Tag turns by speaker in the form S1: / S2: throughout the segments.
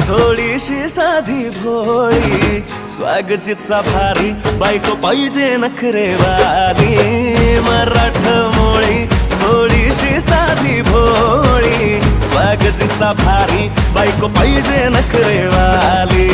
S1: थोडीशी साधी भोळी स्वागचितचा भारी बायको पाहिजे नखरेवाली मराठमोळी थोडीशी साधी भोळी स्वागचितचा भारी बायको पाहिजे नखरेवाली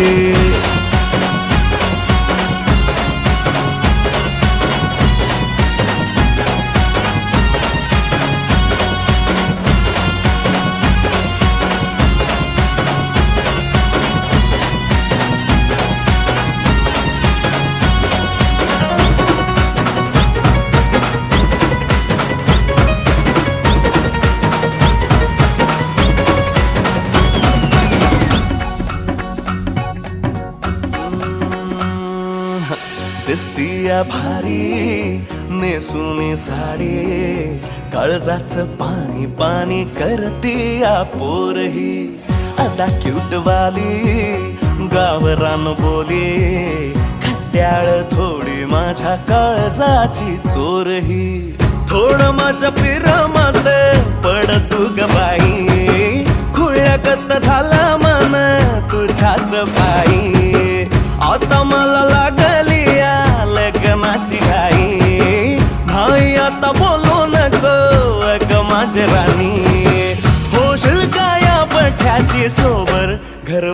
S1: दिसतीया भारी नेसुनी साडी काळजाच पाणी पाणी करतीया पोरही आता क्यूट वाली गावरान बोली खट्याळ थोडी माझ्या काळजाची चोरही थोडं माझ्या पिरमत पड तू ग बाई खुळ्यागत झाला मन तुझ्याच पायी आता मला लागली लग्नाची घाई भाई आता बोलू नको अग माझी राणी होशील का या पठ्याची सोबर घर